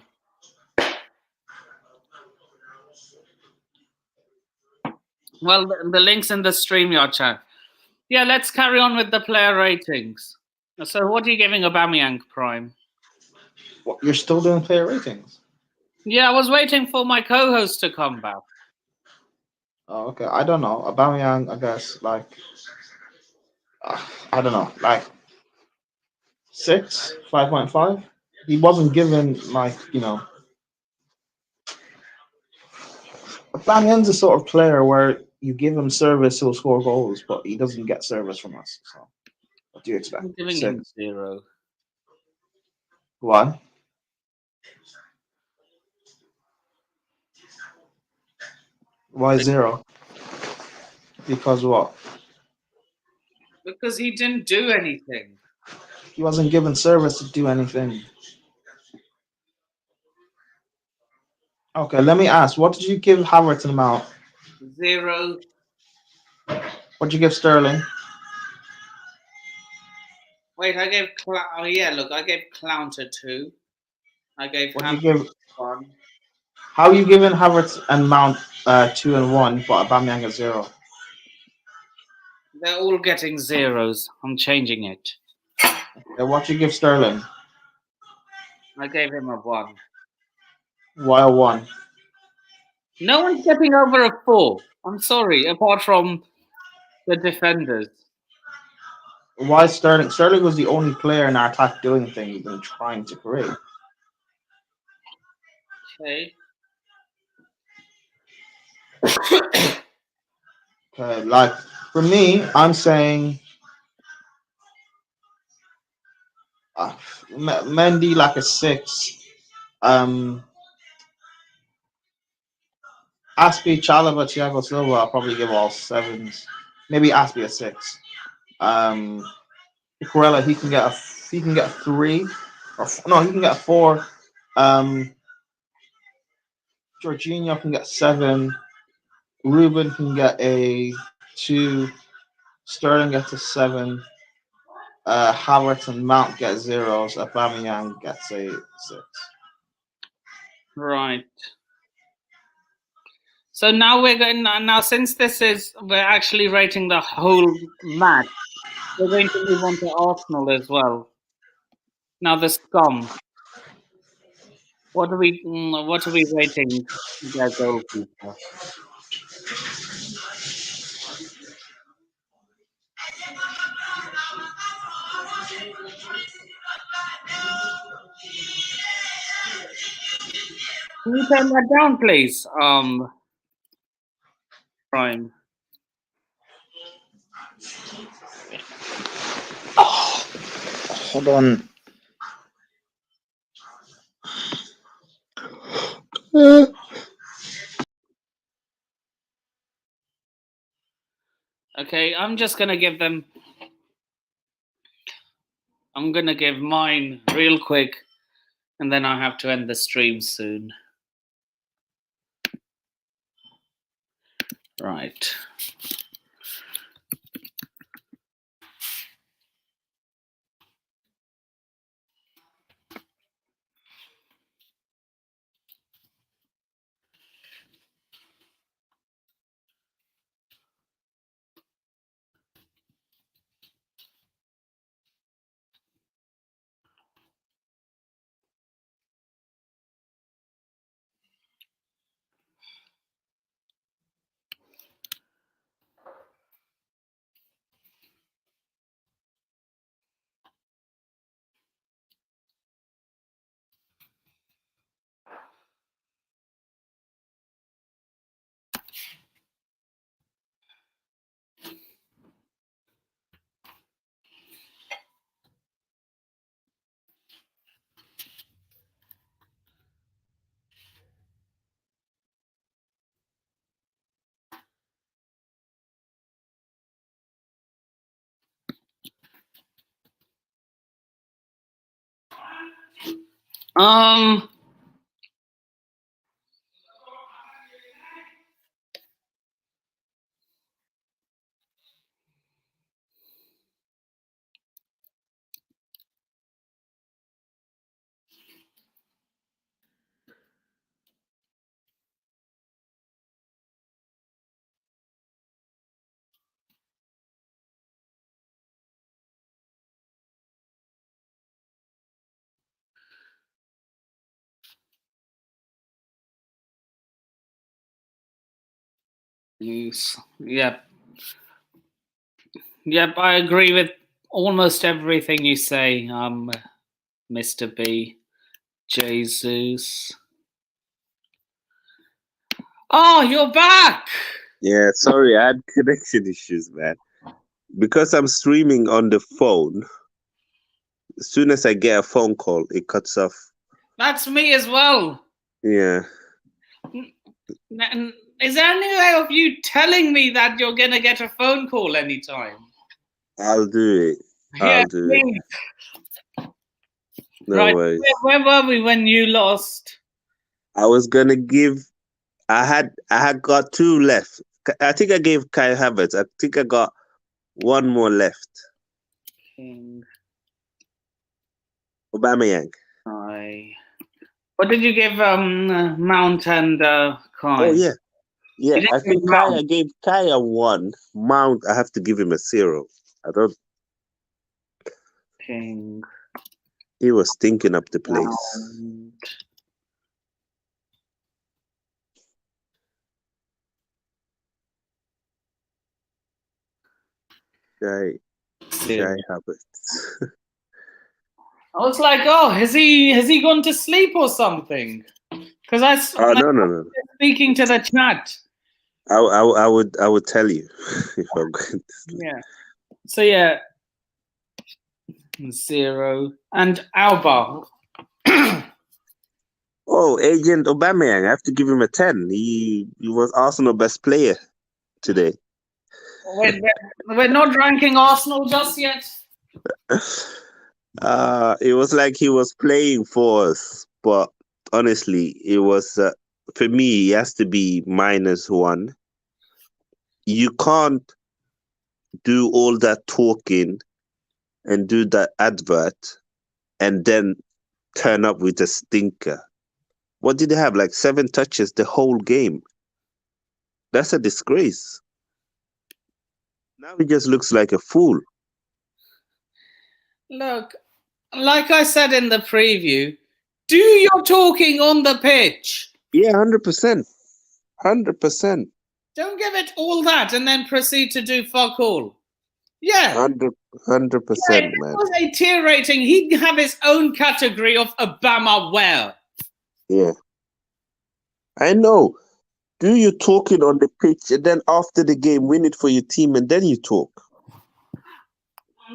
Well, the link's in the StreamYard chat. Yeah, let's carry on with the player ratings. So what are you giving Aubameyang, Prime? What, you're still doing player ratings? Yeah, I was waiting for my co-host to come back. Oh, okay. I don't know. Aubameyang, I guess, like, I don't know, like 6, 5.5. He wasn't given, like, Aubameyang's the sort of player where you give him service, he'll score goals, but he doesn't get service from us. So, what do you expect? I'm giving 6. him 0. Why? Why 0? Because what? Because he didn't do anything. He wasn't given service to do anything. Okay, let me ask. What did you give Havertz and Mount? 0. What did you give Sterling? Wait, I gave I gave Clownter 2. I gave What do you give? 1. How are you giving Havertz and Mount 2 and 1, but Aubameyang a 0? They're all getting 0s. I'm changing it. Then what do you give Sterling? I gave him a 1. Why a 1? No one's getting over a 4. I'm sorry, apart from the defenders. Why Sterling? Sterling was the only player in our attack doing things he's been trying to create. Okay. Okay, like for me, I'm saying Mendy like a 6. Aspie, Chalaba, Thiago Silva, I'll probably give all 7s. Maybe Aspie a 6. Corella, he can get a 3, or no, he can get a 4. Jorginho can get 7. Ruben can get a 2. Sterling gets a 7. Havertz and Mount get 0s. Aubameyang gets a 6. Right. So now we're going. Now, since we're actually rating the whole match, we're going to move on to Arsenal as well. Now the scum. What are we waiting to get goalkeeper? Can you turn that down, please? Prime. Hold on. Okay, I'm just gonna give them. I'm gonna give mine real quick, and then I have to end the stream soon. Right. Yes. Yep. Yep. I agree with almost everything you say, Mr. B. Jesus. Oh, you're back. Yeah, sorry, I had connection issues, man. Because I'm streaming on the phone, as soon as I get a phone call, it cuts off. That's me as well. Yeah. Is there any way of you telling me that you're gonna get a phone call anytime? I'll do it. I'll do it. No right. worries. Where were we when you lost? I was gonna give. I had got 2 left. I think I gave Kai Havertz. I think I got 1 more left. King. Aubameyang. What did you give Mount and Kai? Oh yeah, yeah. I think Kai. I gave Kai a 1. Mount. I have to give him a 0. I don't. King. He was stinking up the place. Mount. Kai Havertz. I was like, oh, has he gone to sleep or something? Because No. Speaking to the chat. I would tell you if I'm going to sleep. Yeah. So yeah, 0 and Alba. Oh, Agent Aubameyang. I have to give him a 10. He was Arsenal best player today. We're not ranking Arsenal just yet. It was like he was playing for us, but honestly, it was for me. He has to be -1. You can't do all that talking and do that advert and then turn up with a stinker. What did they have? Like 7 touches the whole game. That's a disgrace. Now he just looks like a fool. Look, like I said in the preview, Do your talking on the pitch. Yeah, 100%. 100%. Don't give it all that and then proceed to do fuck all. Yeah. 100%, If it man. was a tier rating, he'd have his own category of Obama well. Yeah. I know. Do your talking on the pitch, and then after the game, win it for your team, and then you talk.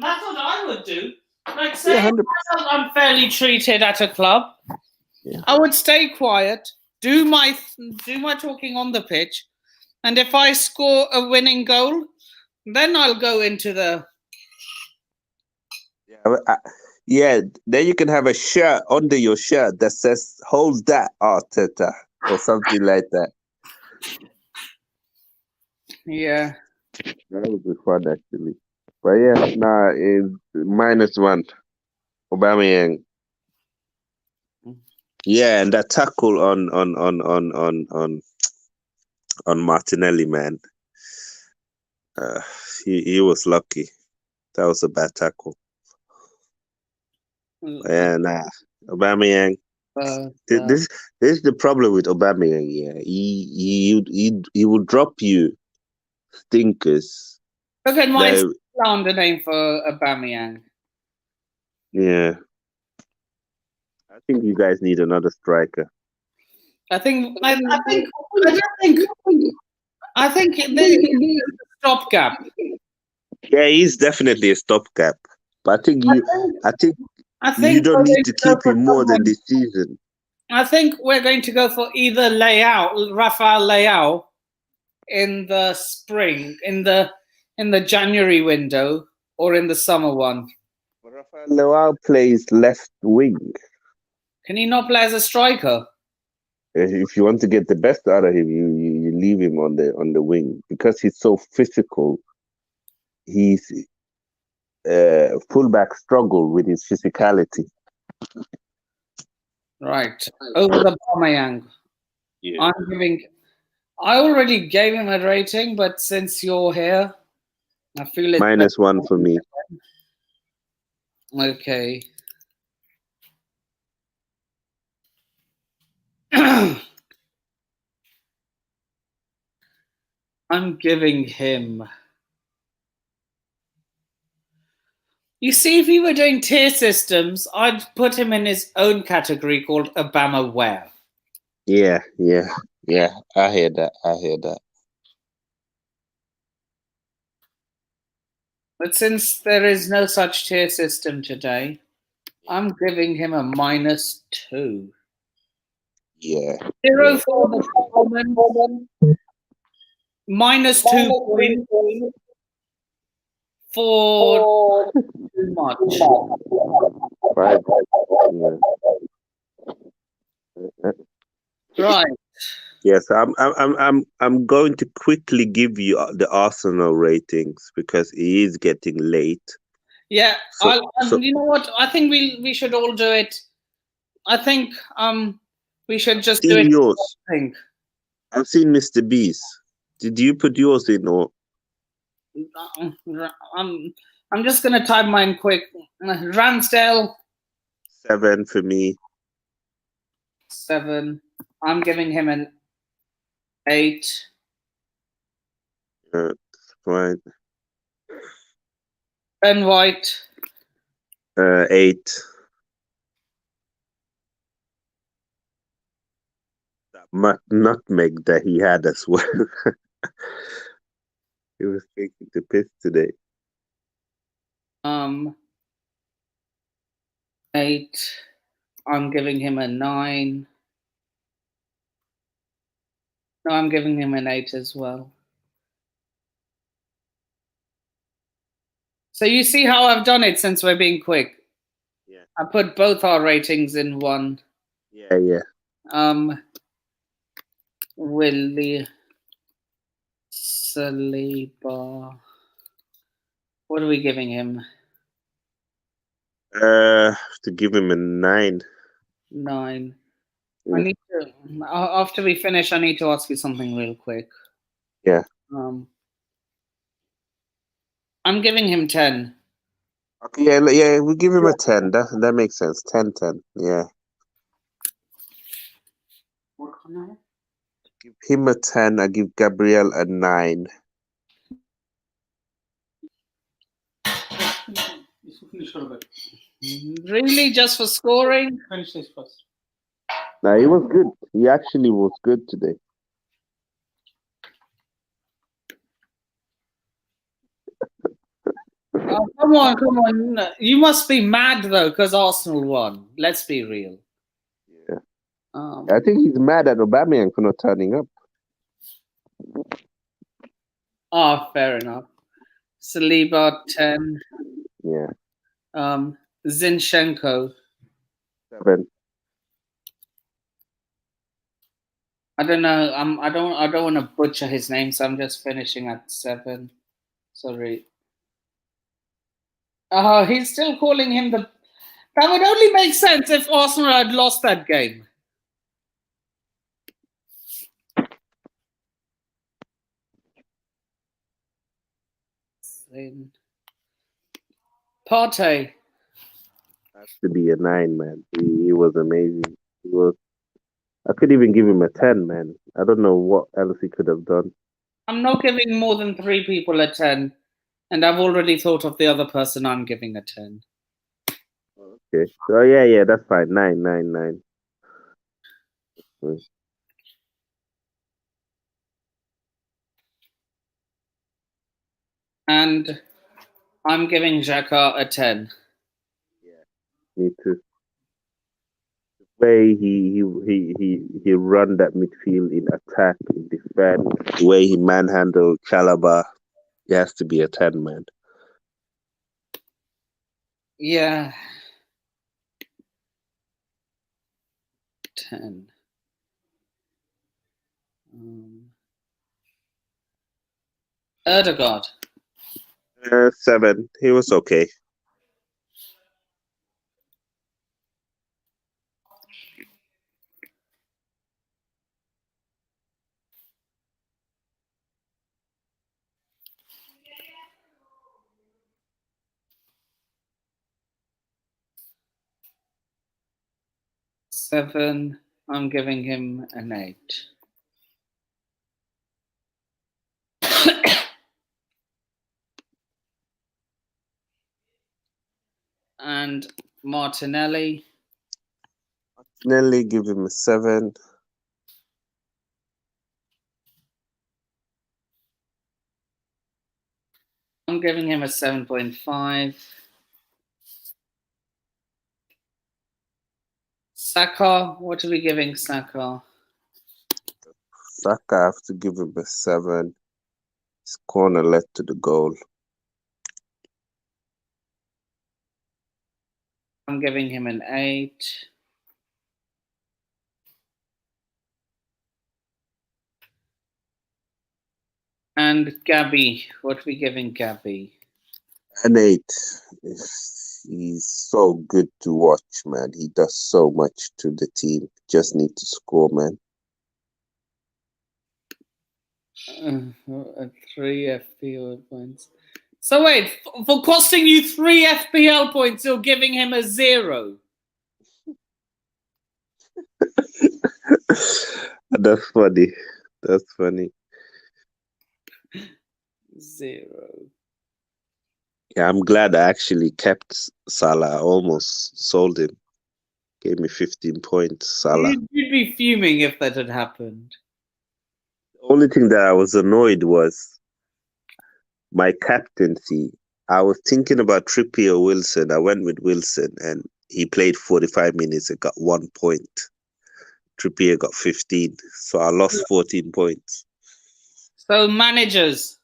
That's what I would do. Like, say, Yeah, if I felt unfairly treated at a club, Yeah. I would stay quiet, do my talking on the pitch, and if I score a winning goal, then I'll go into the. Yeah, then you can have a shirt under your shirt that says "Hold that, Arteta" or something like that. Yeah. That would be fun, actually. But yeah, nah, it's -1. Aubameyang. Yeah, and that tackle on Martinelli, man. He was lucky. That was a bad tackle. Yeah, nah. Aubameyang. This is the problem with Aubameyang. Yeah, he will drop you stinkers. Okay, mine's found a name for Aubameyang. Yeah, I think you guys need another striker. I think there's a stopgap. Yeah, he's definitely a stopgap. But I think you don't need to keep him more than this season. I think we're going to go for either Rafael Leao, in the spring, in the January window, or in the summer one. But Rafael Leao plays left wing. Can he not play as a striker? If you want to get the best out of him, you leave him on the wing because he's so physical. He's fullback struggle with his physicality. Right. Over the Aubameyang. Yeah. I already gave him a rating, but since you're here, I feel it's -1 for me. Okay. I'm giving him. You see, if we were doing tier systems, I'd put him in his own category called Obama Ware. Yeah. I hear that. But since there is no such tier system today, I'm giving him a -2. Yeah. 0 for the performance, -2 points for too much. Right. Right. Yes, I'm going to quickly give you the Arsenal ratings because it is getting late. Yeah, you know what? I think we should all do it. I think we should just do it. Yours. I've seen Mr. B's. Did you put yours in or? I'm just gonna type mine quick. Ramsdale. 7 for me. 7. I'm giving him an 8. Fine. Ben White. 8. That nutmeg that he had as well. He was taking the piss today. 8. I'm giving him a 9. No, I'm giving him an 8 as well. So you see how I've done it since we're being quick. Yeah. I put both our ratings in one. Yeah. Willie Saliba. What are we giving him? To give him a 9. 9. I need to. After we finish, I need to ask you something real quick. Yeah. I'm giving him 10. Okay, yeah, we give him a 10. That makes sense. 10. Yeah. Give him a 10. I give Gabriel a 9. Really, just for scoring? Now he was good. He actually was good today. Oh, come on, come on. You must be mad though, because Arsenal won. Let's be real. Yeah. Um, I think he's mad at Aubameyang for not turning up. fair enough. Saliba 10. Yeah. Zinchenko. 7. I don't know. I don't want to butcher his name, so I'm just finishing at 7. Sorry. Oh, he's still calling him the. That would only make sense if Arsenal had lost that game. Partey. Has to be a 9, man. He was amazing. He was. I could even give him a 10, man. I don't know what else he could have done. I'm not giving more than 3 people a 10, and I've already thought of the other person I'm giving a 10. Okay. Oh yeah, that's fine. 9, 9, 9. And I'm giving Xhaka a 10. Yeah, me too. The way he run that midfield in attack, in defense, the way he manhandled Chalaba, he has to be a 10, man. Yeah. 10. Erdegaard. 7. He was okay. Seven. I'm giving him an 8. And Martinelli. Martinelli, give him a 7. I'm giving him a 7.5. Saka, what are we giving Saka? Saka, I have to give him a 7. His corner led to the goal. I'm giving him an 8. And Gabby, what are we giving Gabby? An 8. He's so good to watch, man. He does so much to the team. Just need to score, man. 3 FPL points. So wait, for costing you 3 FPL points, you're giving him a 0. That's funny. That's funny. 0. Yeah, I'm glad I actually kept Salah. I almost sold him. Gave me 15 points, Salah. You'd be fuming if that had happened. The only thing that I was annoyed was my captaincy. I was thinking about Trippier or Wilson. I went with Wilson and he played 45 minutes and got 1 point. Trippier got 15. So I lost 14 points. So managers,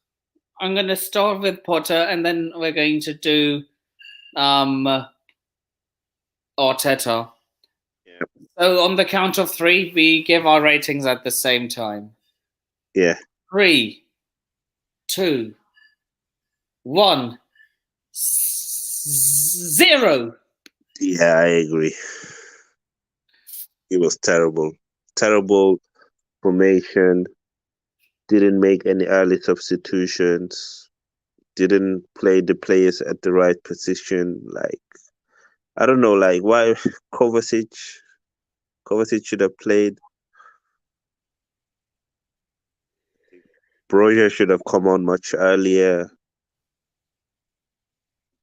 I'm going to start with Potter and then we're going to do Arteta. Yeah. So on the count of 3, we give our ratings at the same time. Yeah. 3, 2, 1, 0. Yeah, I agree. It was terrible. Terrible formation. Didn't make any early substitutions. Didn't play the players at the right position. Like, I don't know, like why Kovacic should have played. Broja should have come on much earlier.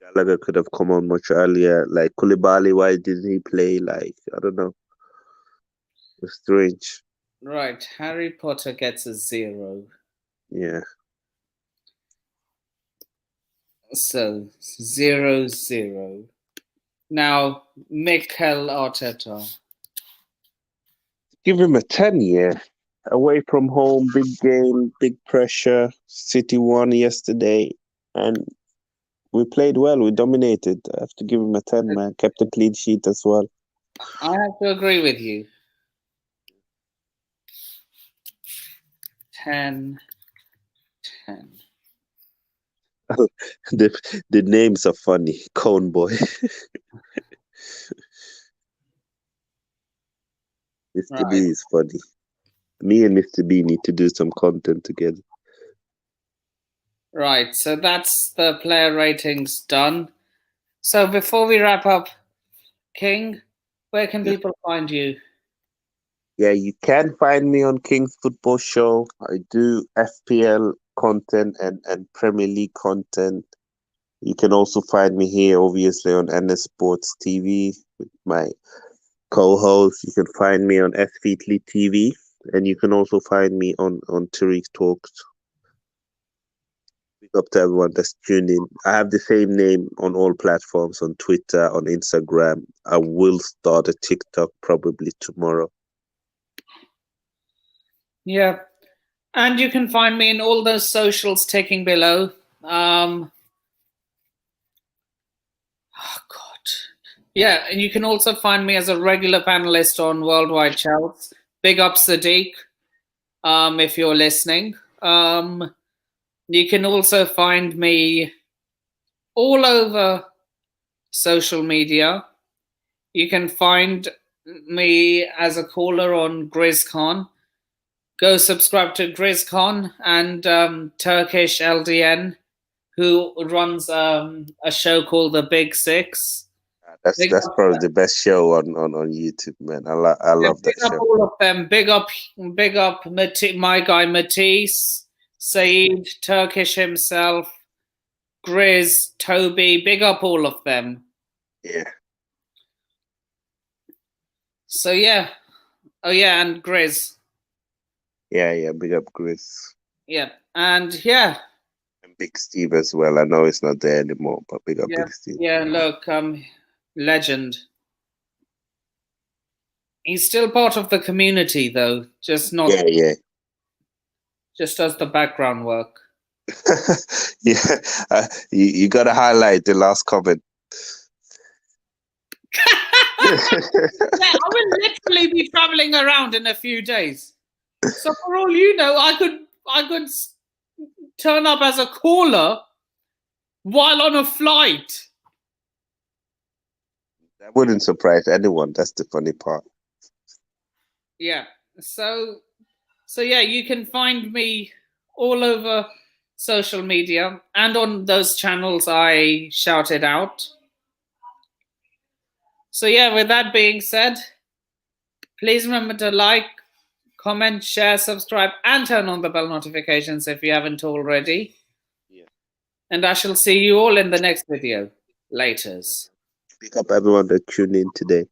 Gallagher could have come on much earlier. Like Koulibaly, why didn't he play? Like, I don't know. It's strange. Right, Harry Potter gets a 0. Yeah. So 0-0. Now Mikel Arteta. Give him a 10, yeah. Away from home, big game, big pressure. City won yesterday. And we played well. We dominated. I have to give him a 10, man. Kept a clean sheet as well. I have to agree with you. 10. The names are funny. Cone Boy. Mr. Right. B is funny. Me and Mr. B need to do some content together. Right, so that's the player ratings done. So before we wrap up, King, where can people find you? Yeah, you can find me on King's Football Show. I do FPL content and Premier League content. You can also find me here, obviously, on NS Sports TV with my co-host. You can find me on S-Feetly TV, and you can also find me on Tariq Talks. Big up to everyone that's tuned in. I have the same name on all platforms, on Twitter, on Instagram. I will start a TikTok probably tomorrow. Yeah, and you can find me in all those socials ticking below. Oh God, yeah, and you can also find me as a regular panelist on Worldwide Chels. Big up Sadiq, if you're listening. You can also find me all over social media. You can find me as a caller on GrizzCon. Go subscribe to GrizzCon and Turkish LDN, who runs a show called The Big Six. That's probably the best show on YouTube, man. I love that show. All of them. Big up, my guy Matisse, Saeed, Turkish himself, Grizz, Toby. Big up all of them. Yeah. So yeah, oh yeah, and Grizz. Yeah, big up Grizz. Yeah, and yeah. And Big Steve as well. I know it's not there anymore, but big up Big Steve. Yeah, look, legend. He's still part of the community, though. Just not. Yeah. Just does the background work. Yeah, you got to highlight the last comment. Yeah, I will literally be traveling around in a few days. So for all you know, I could turn up as a caller while on a flight. That wouldn't surprise anyone. That's the funny part. Yeah. So yeah, you can find me all over social media and on those channels I shouted out. So yeah, with that being said, please remember to like, comment, share, subscribe, and turn on the bell notifications if you haven't already. Yeah. And I shall see you all in the next video. Laters. Pick up everyone that tuned in today.